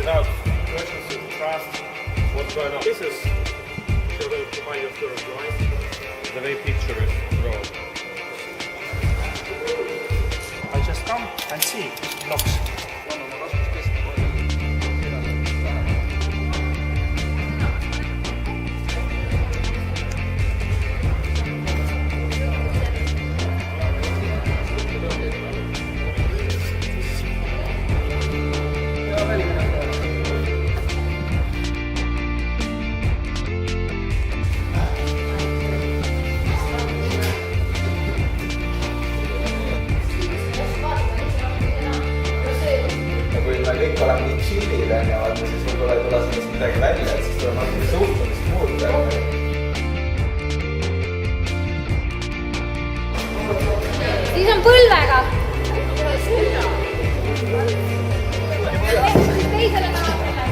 without urgency to trust what's going on. This is the mind of your eyes, the way picture is drawn. I just come and see blocks. Kõik oleme nii chillid, siis võib-olla ei tule sellest midagi välja, et siis tuleb natuke suhtumist muuta. Siis on põlvega. Teisele naabrile.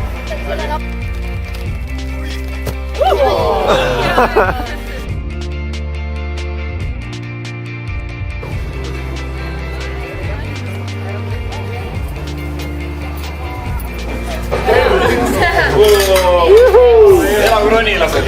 Elagu ronilased!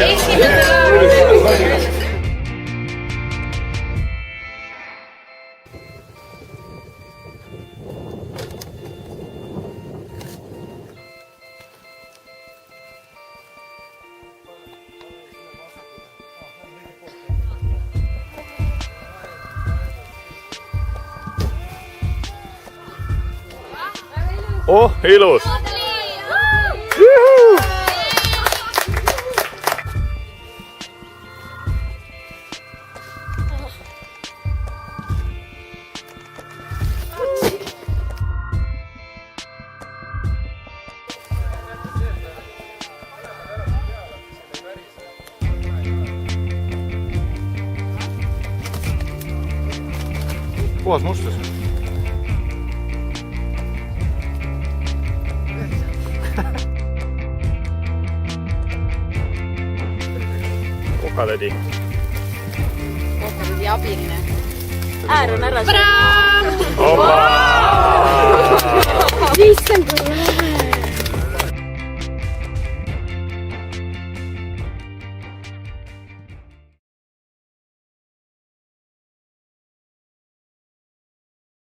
Oh, ilus! Puhas mustus. Kokatädi. Kokatädi abiline. Äär on ära. Bravo! Issand!